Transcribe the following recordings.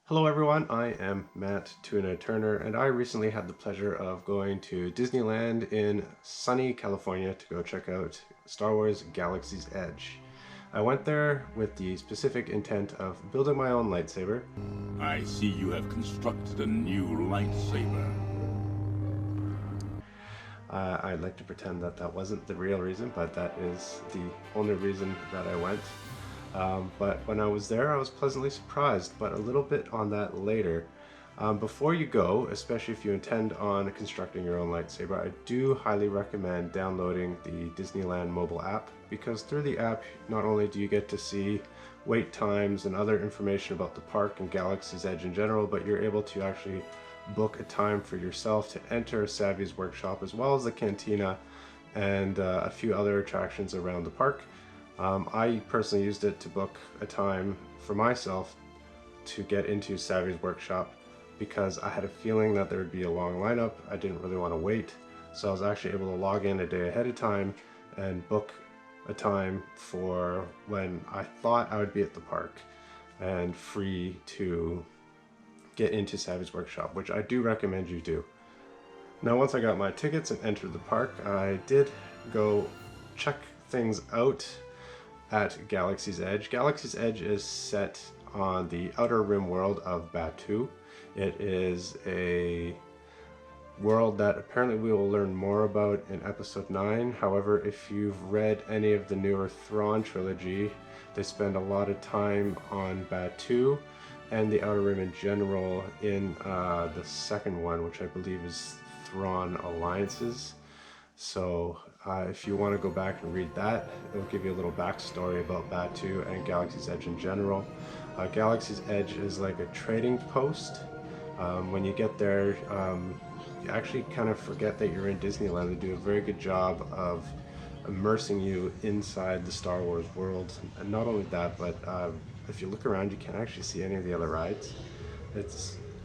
Hello everyone, I am Matt Tuna Turner, and I recently had the pleasure of going to Disneyland in sunny California to go check out Star Wars Galaxy's Edge. I went there with the specific intent of building my own lightsaber. I see you have constructed a new lightsaber. I'd like to pretend that that wasn't the real reason, but that is the only reason that I went. But when I was there, I was pleasantly surprised, but a little bit on that later. Before you go, especially if you intend on constructing your own lightsaber, I do highly recommend downloading the Disneyland mobile app, because through the app, not only do you get to see wait times and other information about the park and Galaxy's Edge in general, but you're able to actually book a time for yourself to enter Savvy's workshop, as well as the cantina and a few other attractions around the park. I personally used it to book a time for myself to get into Savvy's workshop because I had a feeling that there would be a long lineup. I didn't really want to wait, so I was actually able to log in a day ahead of time and book a time for when I thought I would be at the park and free to get into Savvy's workshop, which I do recommend you do. Now, once I got my tickets and entered the park, I did go check things out at Galaxy's Edge. Galaxy's Edge is set on the outer rim world of Batuu. It is a world that apparently we will learn more about in episode 9. However, if you've read any of the newer Thrawn trilogy, they spend a lot of time on Batuu and the Outer Rim in general in the second one, which I believe is Thrawn Alliances. So if you want to go back and read that, it'll give you a little backstory about Batuu and Galaxy's Edge in general. Galaxy's Edge is like a trading post. When you get there, you actually kind of forget that you're in Disneyland. They do a very good job of immersing you inside the Star Wars world. And not only that, but if you look around, you can't actually see any of the other rides.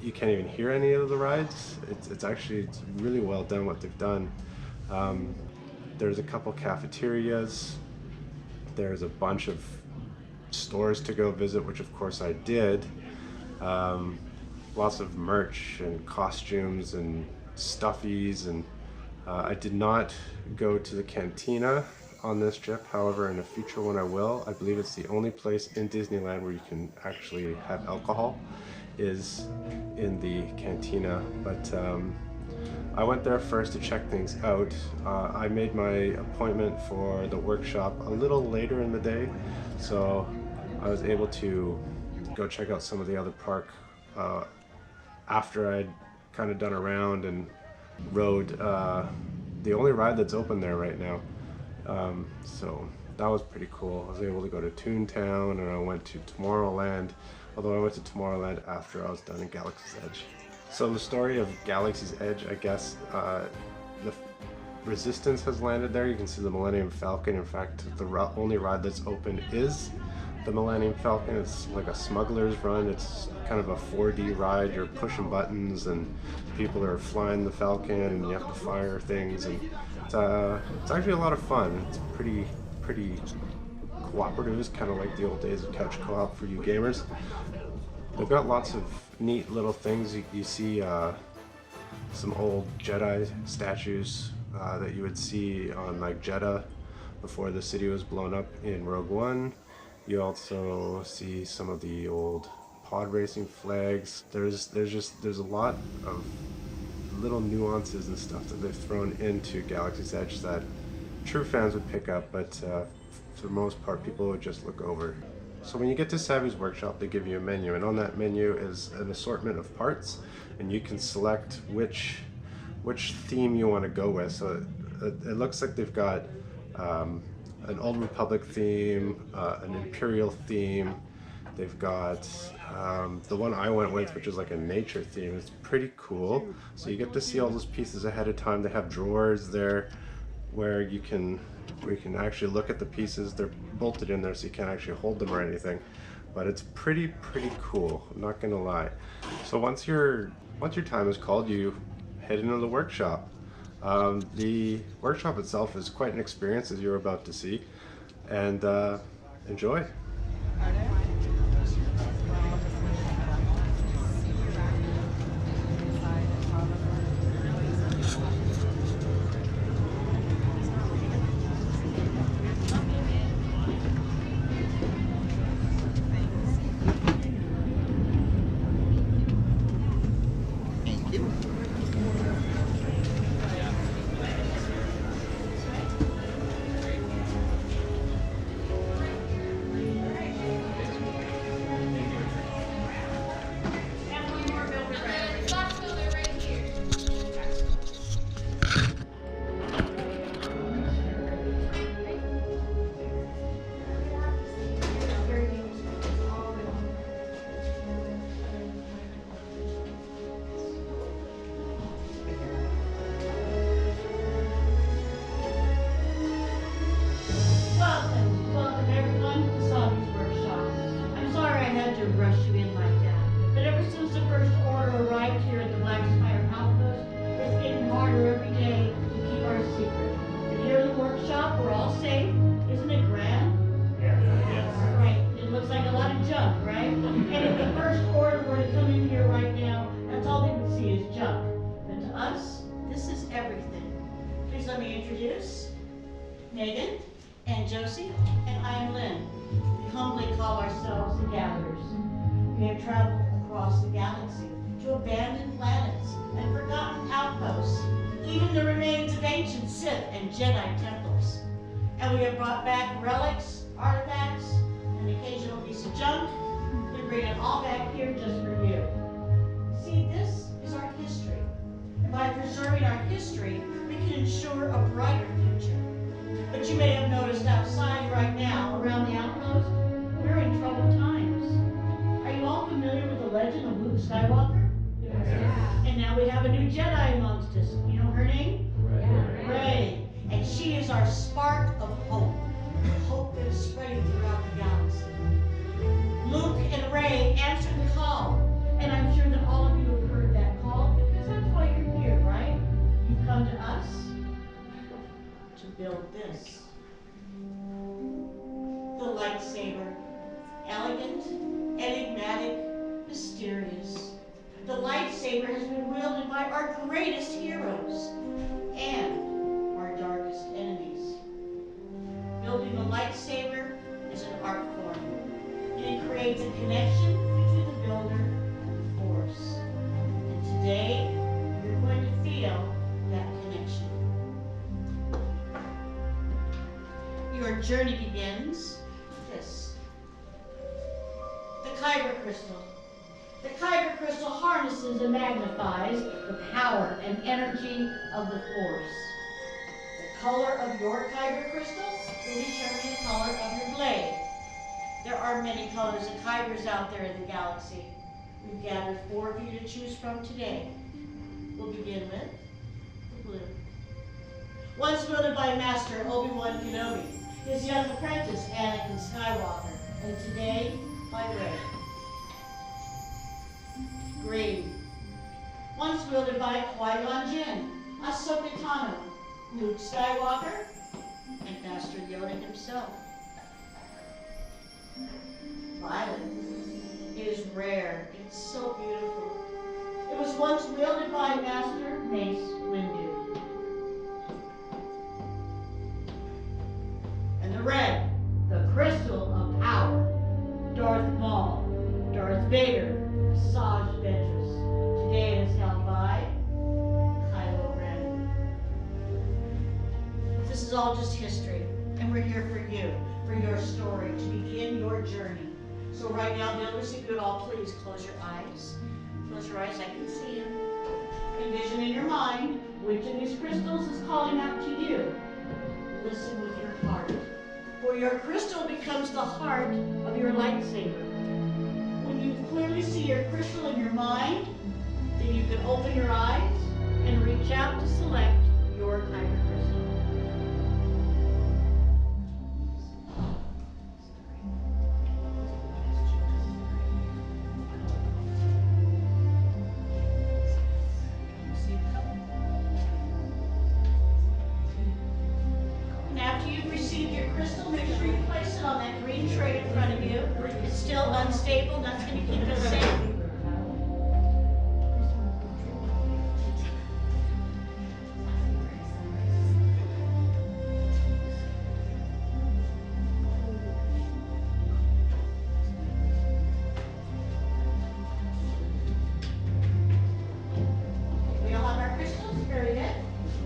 You can't even hear any of the rides. It's really well done what they've done. There's a couple cafeterias. There's a bunch of stores to go visit, which of course I did. Lots of merch and costumes and stuffies, and I did not go to the cantina on this trip. However, in a future one I will. I believe it's the only place in Disneyland where you can actually have alcohol is in the cantina. But I went there first to check things out. I made my appointment for the workshop a little later in the day, so I was able to go check out some of the other park after I'd kind of done a round and rode the only ride that's open there right now. So that was pretty cool. I was able to go to Toontown, and I went to Tomorrowland, although I went to Tomorrowland after I was done in Galaxy's Edge. So the story of Galaxy's Edge, I guess, the Resistance has landed there. You can see the Millennium Falcon. In fact, the only ride that's open is the Millennium Falcon. It's like a smuggler's run. It's kind of a 4D ride. You're pushing buttons and people are flying the Falcon and you have to fire things, and it's actually a lot of fun. It's pretty cooperative. It's kind of like the old days of couch co-op for you gamers. They've got lots of neat little things. You see some old Jedi statues that you would see on like Jeddah before the city was blown up in Rogue One. You also see some of the old pod racing flags. There's a lot of little nuances and stuff that they've thrown into Galaxy's Edge that true fans would pick up, but for the most part, people would just look over. So when you get to Savvy's workshop, they give you a menu, and on that menu is an assortment of parts, and you can select which theme you want to go with. So it looks like they've got an Old Republic theme, an Imperial theme. They've got the one I went with, which is like a nature theme. It's pretty cool. So you get to see all those pieces ahead of time. They have drawers there where you can actually look at the pieces. They're bolted in there so you can't actually hold them or anything, but it's pretty cool, I'm not gonna lie. So once your time is called, you head into the workshop. The workshop itself is quite an experience, as you're about to see, and enjoy. First Order arrived here at the Black Spire Outpost, it's getting harder every day to keep our secret. And here in the workshop, we're all safe. Isn't it grand? Yes. Right. It looks like a lot of junk, right? And if the First Order were to come in here right now, that's all they would see is junk. But to us, this is everything. Please let me introduce Megan and Josie, and I am Lynn. We humbly call ourselves the Gatherers. We have traveled across the galaxy to abandoned planets and forgotten outposts, even the remains of ancient Sith and Jedi temples. And we have brought back relics, artifacts, and an occasional piece of junk. We bring it all back here just for you. See, this is our history. By preserving our history, we can ensure a brighter future. But you may have noticed outside right now, around the outpost, we're in troubled times. Are you all familiar with the legend of Luke Skywalker? Yeah. And now we have a new Jedi amongst us. You know her name? Rey. And she is our spark of hope. Hope that is spreading throughout the galaxy. Luke and Rey answered the call. And I'm sure that all of you have heard that call because that's why you're here, right? You've come to us to build this. The lightsaber. Elegant, enigmatic, mysterious. The lightsaber has been wielded by our greatest heroes and our darkest enemies. Building a lightsaber is an art form, and it creates a connection between the builder and the Force. And today, you're going to feel that connection. Your journey begins with this. The Kyber Crystal. The Kyber Crystal harnesses and magnifies the power and energy of the Force. The color of your Kyber Crystal will determine the color of your blade. There are many colors of Kybers out there in the galaxy. We've gathered 4 for you to choose from today. We'll begin with the blue. Once wielded by Master Obi-Wan Kenobi, his young apprentice Anakin Skywalker, and today by Rey. Green. Once wielded by Qui-Gon Jinn, Ahsoka Tano, Luke Skywalker, and Master Yoda himself. Violet. It is rare. It's so beautiful. It was once wielded by Master Mace Windu. And the red, the crystal of power. Darth Maul, Darth Vader, Asajj Ventress. Today it is held by Kylo Ren. This is all just history, and we're here for you, for your story, to begin your journey. So right now, builders, if you would all please close your eyes. Close your eyes, I can see them. Envision in your mind which of these crystals is calling out to you. Listen with your heart. For your crystal becomes the heart of your lightsaber. When you clearly see your crystal in your mind, then you can open your eyes and reach out to select your Kyber crystal. And after you've received your crystal, make sure you place it on that green tray in front of you. It's still unstable, that's going to keep it safe. We all have our crystals? Very good.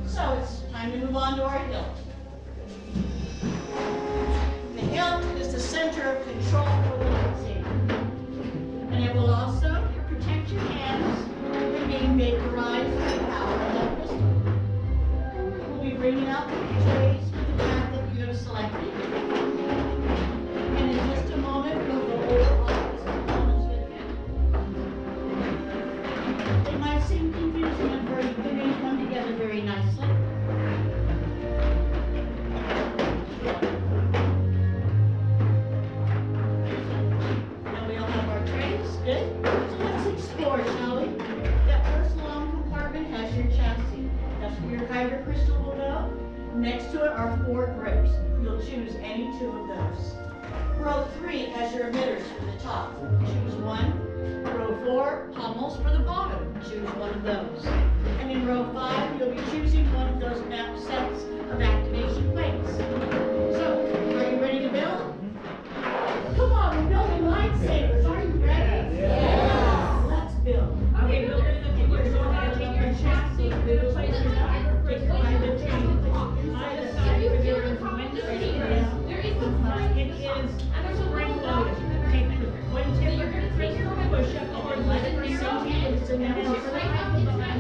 So it's time to move on to our hilt. The hilt is the center of control for the lightsaber. And it will also protect your hands from being vaporized by the power of that crystal. We'll be bringing out the trays with the path that you have selected. And in just a moment, we'll go over all these components with you. They might seem confusing at first, but they may come together very nicely. Now we all have our trays. Good. So let's explore floor, shall we? That first long compartment has your chassis. That's where your Kyber crystal will go. Next to it are 4 grips. You'll choose any 2 of those. Row 3 has your emitters for the top. Choose one. Row 4, pommels for the bottom. Choose one of those. And in row 5, you'll be choosing one of those map sets of activation plates. So, are you ready to build? Come on, we're building lightsabers. Are you ready? Yeah. Let's build. Okay, we're gonna go ahead and take your chassis, we're gonna place your Kyber crystals on the chain. On the side, there is some it is spring loaded. Take one tip, you're gonna take your push up or let it bring it up. It's a matter of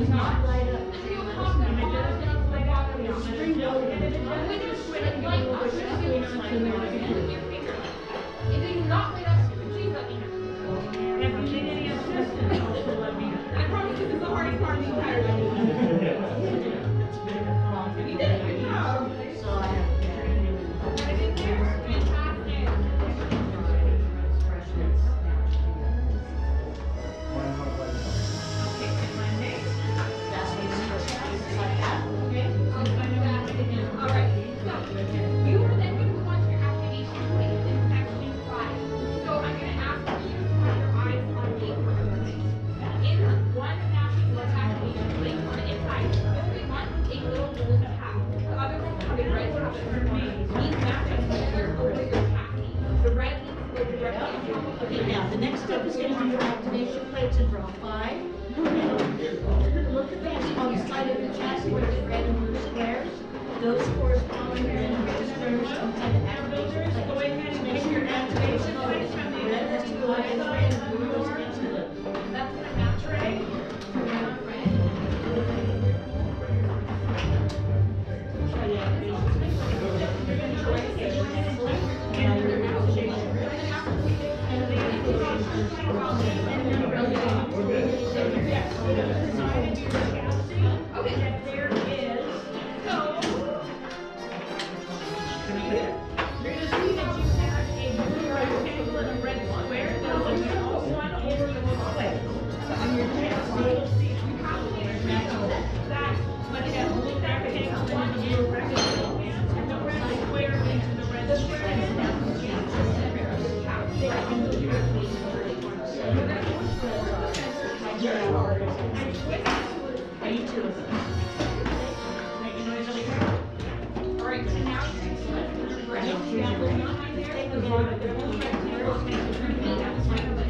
It's not light up. spring loaded. If they do not light up, please let me know. If you need any assistance, also let me know. I promise this is the hardest part of the entire thing. You did it, good job. So I have I did there, fantastic. Okay, and my next. That's what it's like that. Okay, all right, so you are then going to move on to your activation plate in section 5. So I'm going to ask you to have your eyes on me for a moment. In one national activation plate on the inside, only one will take little bowls of half. The other one will have a red top for me. These matches together over your chassis. The red needs to go directly on top of the Okay, now the next step is going to be your activation plates in row 5. Look at that on the side of the chassis where there's red and blue squares. Those correspond to the red and blue squares inside the activation Go plate. ahead and Make take sure your your activation activation plate, plate. red has to go against red and blue goes against blue. That's what I'm at, right? Not red. Okay. There is, So, you're gonna see that you have a blue rectangle and a red square. There's a yellow one over the plate. So on your chassis, you'll see you have to make sure that when it has a blue rectangle, one is a rectangle, and the red square into the red square. And that's the chassis. me too. Make a noise over here. All right, so now you can select the red. That will not be there. The bottom, the blue rectangle, and it's going to be at the top of the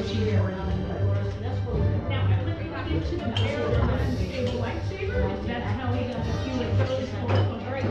That's what we're Now, I'm looking into the barrel of an unstable lightsaber. That's how he got a few of those for very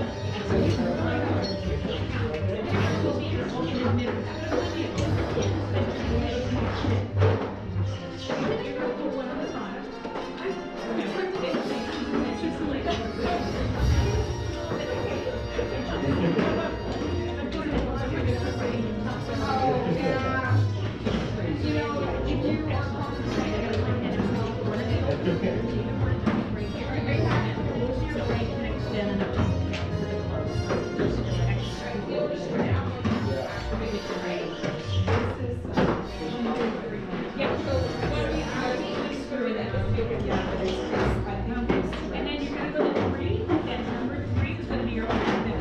And then you're gonna go to 3, and number 3 is gonna be your open.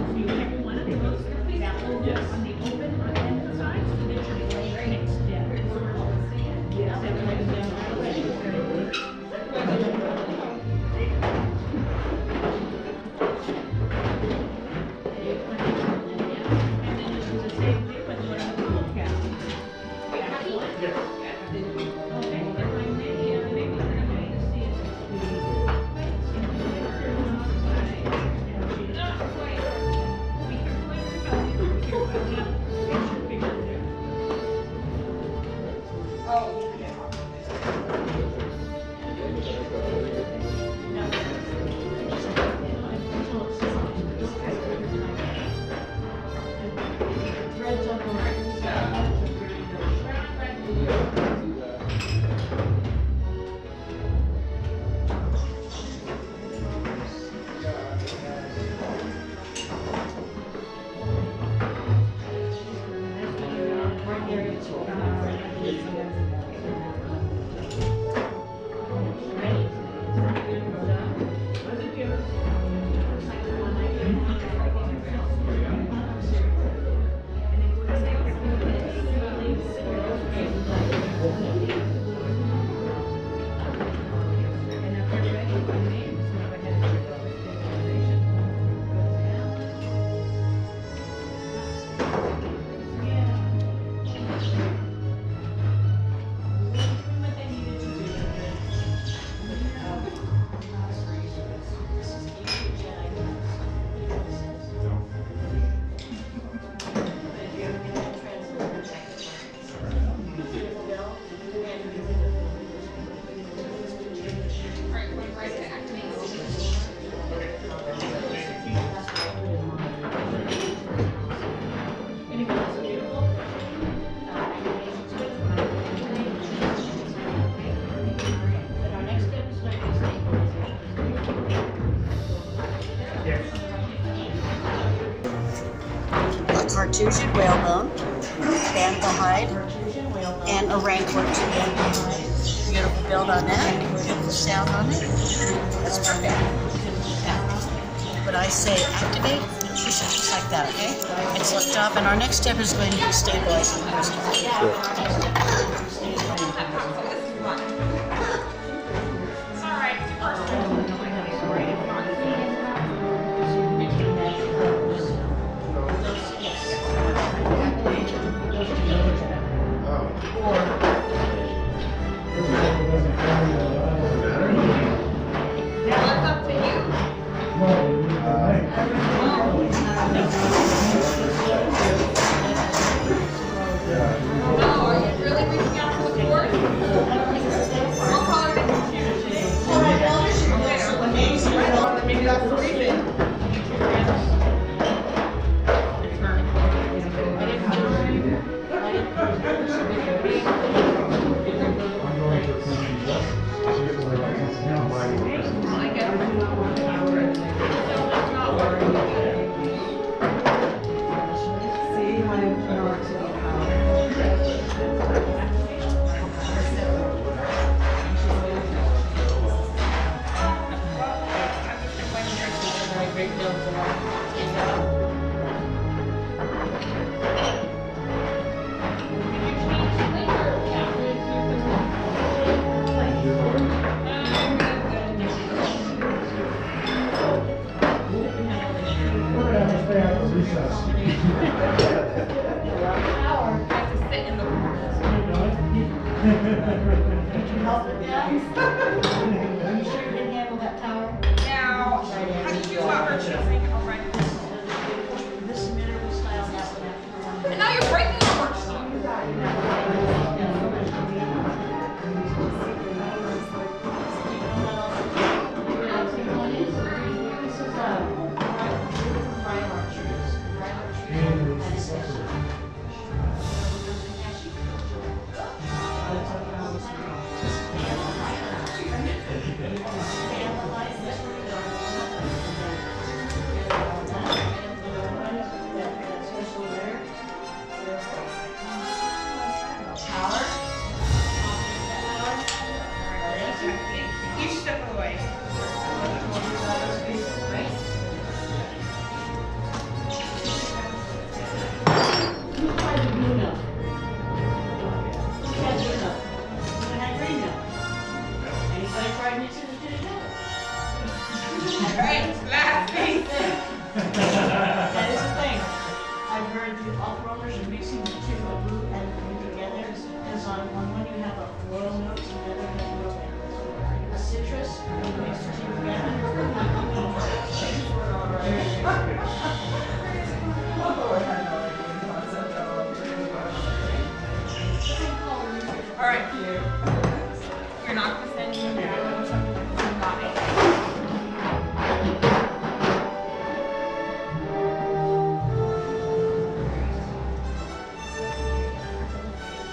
So you pick one of those, that will go on the open on the end of the side, so that you're right next to it. And then this is the same thing, but one of the cool cap. Okay, if I may, maybe we're going to see if Threads on the right side. Right there, it's Cartesian whalebone, bantha hide, and a rank work to bantha hide. Beautiful build on that, beautiful sound on it. That's perfect. When I say activate, you should just like that, okay? It's lift off, and our next step is going to be stabilizing the crystal. Are you really reaching out for the Did you help with that? Are you sure you can handle that tower? Now, how do you feel about her choosing a red crystal? This mineral style, that one after one. And now you're breaking your work stone. You step away. Alright, last piece. That is the thing. I've heard the off-rollers are mixing the two, a blue and green together, because on one you have a floral note, and the other has a citrus, and you mix the two Alright. You're not gonna send me down. Got it.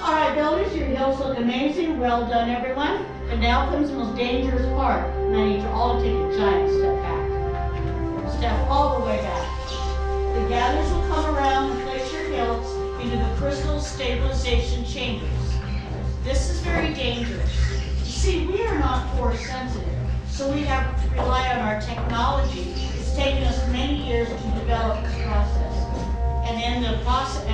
All right, builders, your hills look amazing. Well done, everyone. And now comes the most dangerous part. And I need you all to take a giant step back. Step all the way back. The gathers will come around and place your hilts into the crystal stabilization chambers. This is very dangerous. You see, we are not force sensitive, so we have to rely on our technology. It's taken us many years to develop this process. And in the process,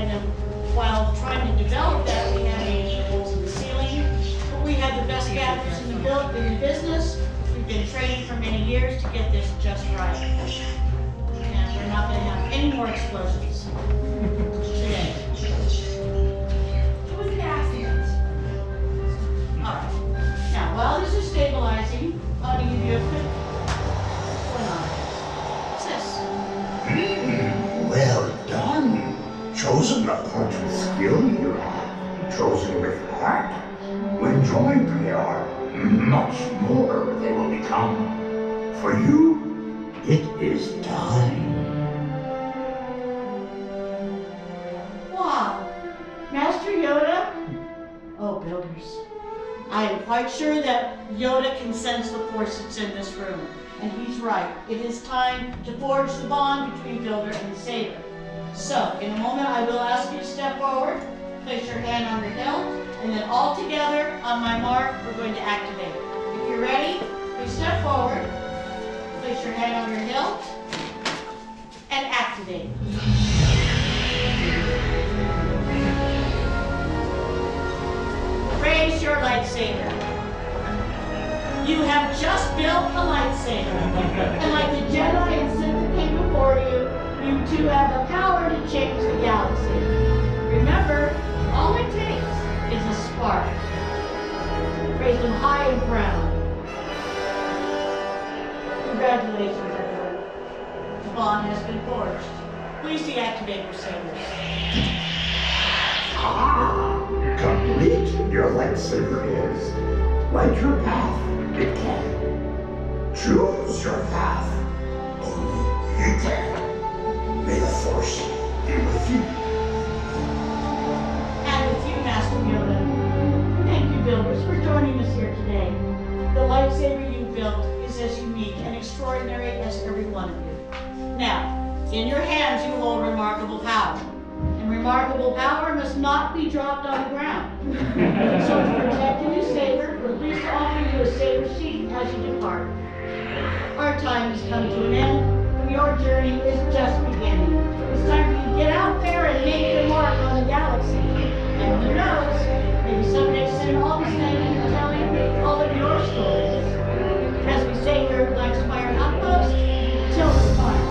while trying to develop that, we have holes in the ceiling. But we have the best gathers in the business. We've been training for many years to get this just right. And we're not going to have any more explosions today. It was an accident. All right. Now, while this is stabilizing, I'll give you a quick one on it. What's this? Well done. Chosen a part of skill you have. Chosen with heart. When joined they are, much more they will become. For you, it is time. Wow. Master Yoda? Oh, builders. I am quite sure that Yoda can sense the force that's in this room. And he's right. It is time to forge the bond between Builder and Saber. So, in a moment, I will ask you to step forward, place your hand on your hilt, and then all together, on my mark, we're going to activate. If you're ready, please step forward, place your hand on your hilt, and activate. Raise your lightsaber. You have just built a lightsaber. And like the Jedi and Sith that came before you, you too have the power to change the galaxy. Remember, all it takes is a spark. Raise them high and proud. Congratulations, everyone. The bond has been forged. Please deactivate your sabers. Complete your lightsaber is. Light your path, it can. Choose your path, only you can. May the Force be with you. And with you, Master Yoda. Thank you, builders, for joining us here today. The lightsaber you built is as unique and extraordinary as every one of you. Now, in your hands you hold remarkable power. And remarkable power must not be dropped on the ground. So to protect your new saber, we're pleased to offer you a saber sheath as you depart. Our time has come to an end, and your journey is just beginning. It's time for you to get out there and make your mark on the galaxy. And who knows, maybe someday soon I'll be standing here telling all of your stories. As we say here at Black Spire Outpost, till the time.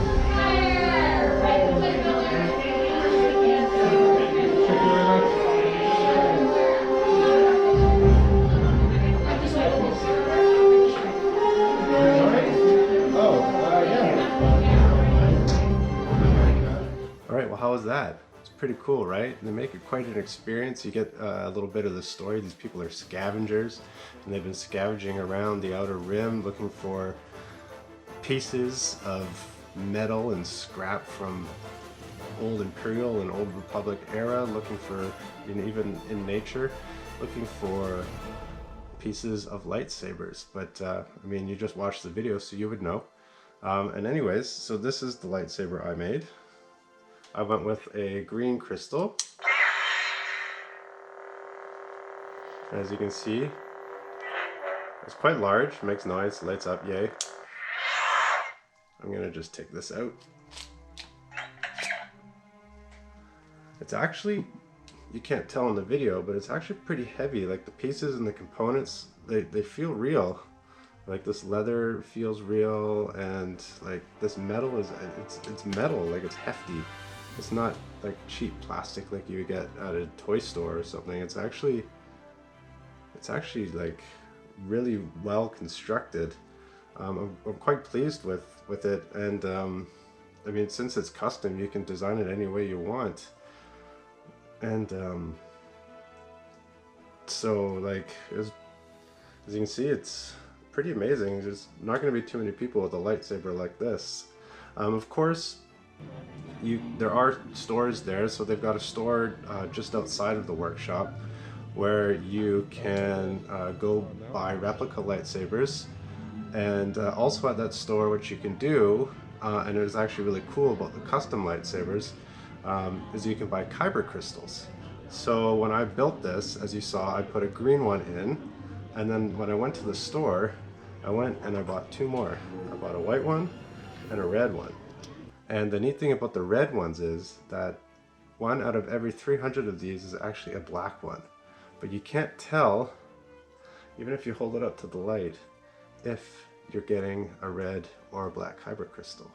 It's pretty cool, right? And they make it quite an experience. You get a little bit of the story. These people are scavengers, and they've been scavenging around the outer rim looking for pieces of metal and scrap from old Imperial and Old Republic era, looking for, even in nature, looking for pieces of lightsabers. But I mean, you just watched the video, so you would know. And anyways, so this is the lightsaber I made. I went with a green crystal. As you can see, it's quite large, makes noise, lights up, yay. I'm gonna just take this out. It's actually, you can't tell in the video, but it's actually pretty heavy. Like the pieces and the components, they feel real. Like this leather feels real, and like this metal is, it's metal, like it's hefty. It's not like cheap plastic like you get at a toy store or something. It's actually like really well constructed. I'm quite pleased with it, and I mean, since it's custom, you can design it any way you want. And so like as you can see, it's pretty amazing. There's not going to be too many people with a lightsaber like this. Of course, there are stores there, so they've got a store just outside of the workshop where you can go buy replica lightsabers. And also at that store, what you can do, and it was actually really cool about the custom lightsabers, is you can buy Kyber Crystals. So when I built this, as you saw, I put a green one in, and then when I went to the store, I went and I bought two more. I bought a white one and a red one. And the neat thing about the red ones is that 1 out of every 300 of these is actually a black one. But you can't tell, even if you hold it up to the light, if you're getting a red or a black Kyber crystal.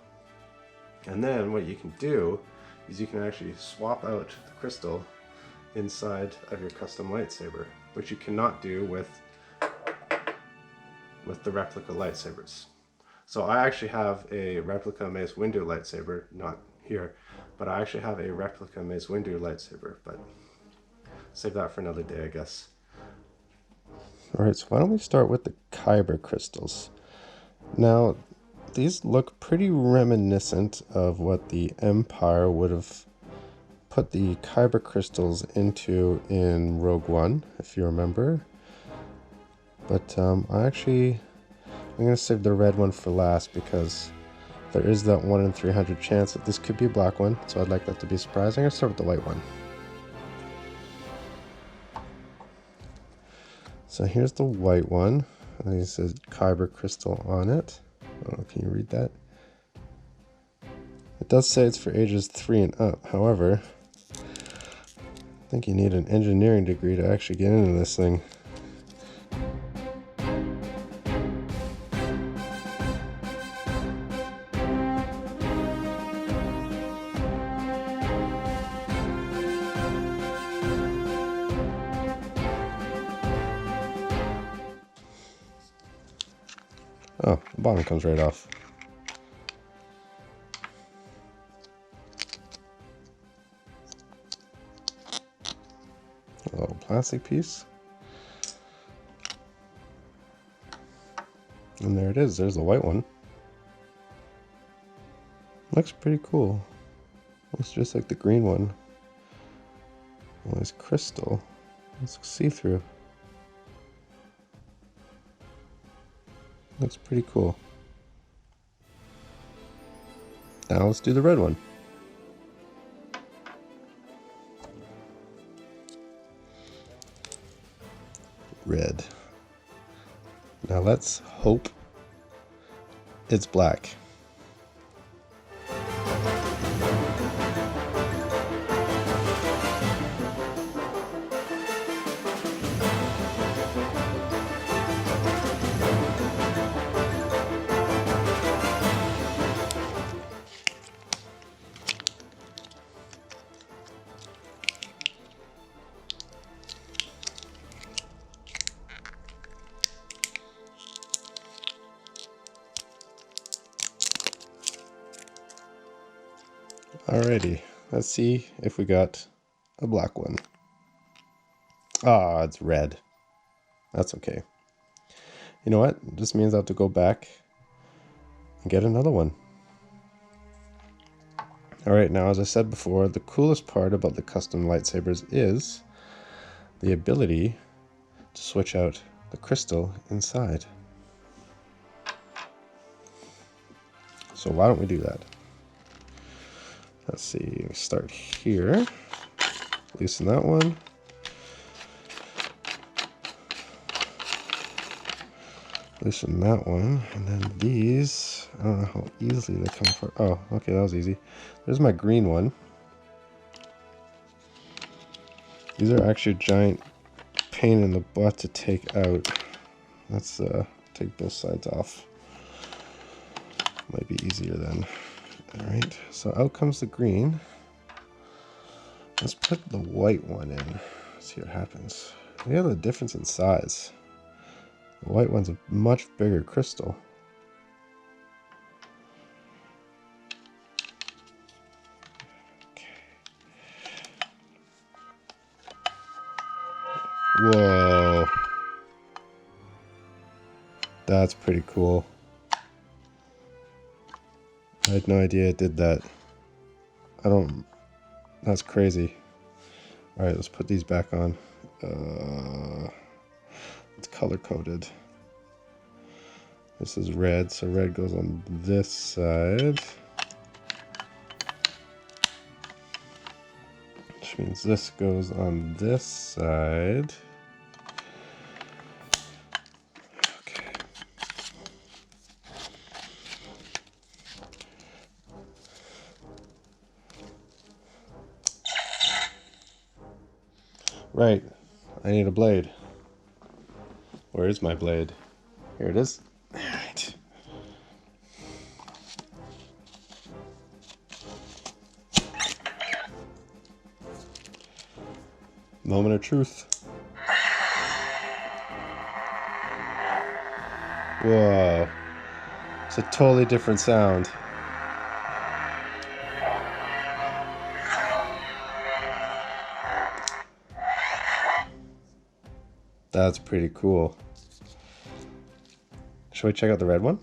And then what you can do is you can actually swap out the crystal inside of your custom lightsaber, which you cannot do with the replica lightsabers. So I actually have a replica Mace Windu lightsaber, not here, but I actually have a replica Mace Windu lightsaber, but save that for another day, I guess. Alright, so why don't we start with the Kyber crystals. Now, these look pretty reminiscent of what the Empire would have put the Kyber crystals into in Rogue One, if you remember. But I'm going to save the red one for last, because there is that 1 in 300 chance that this could be a black one, so I'd like that to be a surprise. I'm going to start with the white one. So here's the white one. It says Kyber crystal on it. Oh, can you read that? It does say it's for ages 3 and up. However, I think you need an engineering degree to actually get into this thing. Oh, the bottom comes right off. A little plastic piece. And there it is, there's the white one. Looks pretty cool. Looks just like the green one. Well, it's crystal. It's see-through. Looks pretty cool. Now let's do the red one. Red. Now let's hope it's black. Alrighty, Let's see if we got a black one. Ah, it's red. That's okay. You know what? This means I have to go back and get another one. Alright, now as I said before, the coolest part about the custom lightsabers is the ability to switch out the crystal inside. So why don't we do that? Let's see, we start here. Loosen that one. Loosen that one, and then these, I don't know how easily they come apart. Oh, okay, that was easy. There's my green one. These are actually a giant pain in the butt to take out. Let's take both sides off. Might be easier then. Alright, so out comes the green. Let's put the white one in. See what happens. We have a difference in size. The white one's a much bigger crystal. Whoa. That's pretty cool. I had no idea it did that. That's crazy. Alright, let's put these back on. It's color coded. This is red, so red goes on this side. Which means this goes on this side. Okay. Right, I need a blade. Where is my blade? Here it is. Alright. Moment of truth. Whoa. It's a totally different sound. That's pretty cool. Should we check out the red one?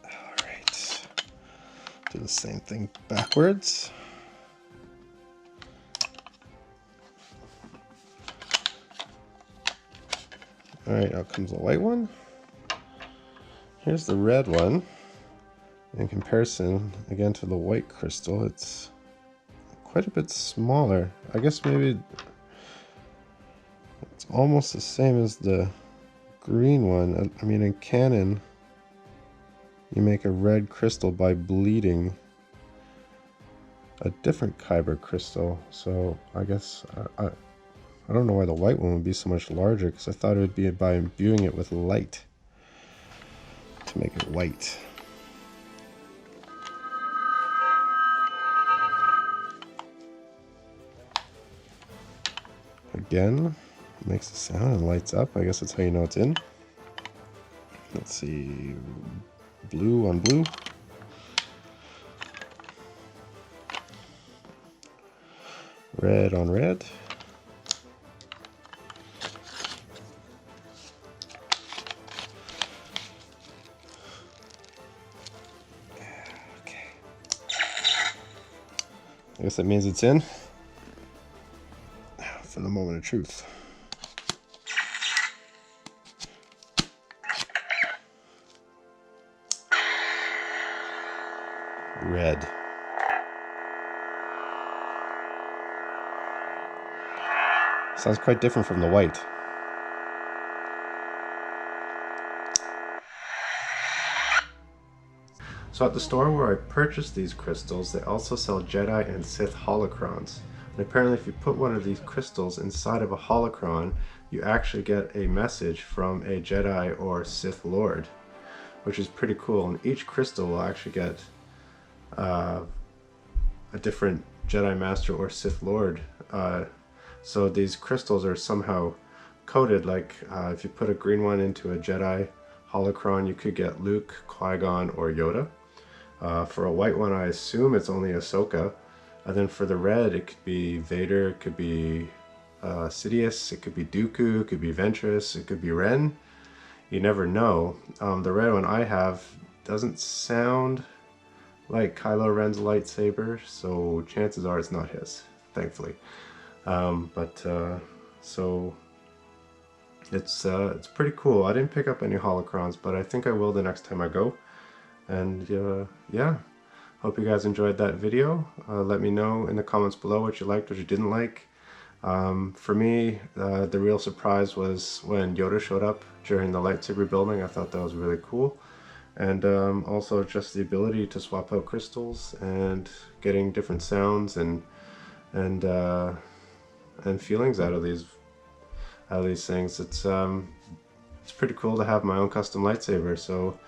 Alright. Do the same thing backwards. Alright, out comes the white one. Here's the red one. In comparison, again, to the white crystal, it's quite a bit smaller. I guess maybe it's almost the same as the green one. I mean, in canon, you make a red crystal by bleeding a different Kyber crystal. So I guess I don't know why the white one would be so much larger, because I thought it would be by imbuing it with light to make it white. Again, it makes a sound and lights up. I guess that's how you know it's in. Let's see, blue on blue. Red on red. I guess that means it's in. Now for the moment of truth. Red. Sounds quite different from the white. So at the store where I purchased these crystals, they also sell Jedi and Sith holocrons. And apparently if you put one of these crystals inside of a holocron, you actually get a message from a Jedi or Sith Lord, which is pretty cool. And each crystal will actually get a different Jedi Master or Sith Lord. So these crystals are somehow coated, like if you put a green one into a Jedi holocron, you could get Luke, Qui-Gon, or Yoda. For a white one, I assume it's only Ahsoka. And then for the red, it could be Vader, it could be Sidious, it could be Dooku, it could be Ventress, it could be Ren. You never know. The red one I have doesn't sound like Kylo Ren's lightsaber, so chances are it's not his, thankfully. So it's pretty cool. I didn't pick up any holocrons, but I think I will the next time I go. And yeah, hope you guys enjoyed that video. Let me know in the comments below what you liked, what you didn't like. For me, the real surprise was when Yoda showed up during the lightsaber building. I thought that was really cool. And also just the ability to swap out crystals and getting different sounds and feelings out of these things. It's pretty cool to have my own custom lightsaber. So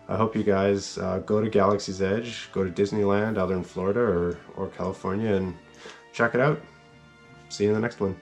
I hope you guys go to Galaxy's Edge, go to Disneyland either in Florida or California, and check it out. See you in the next one.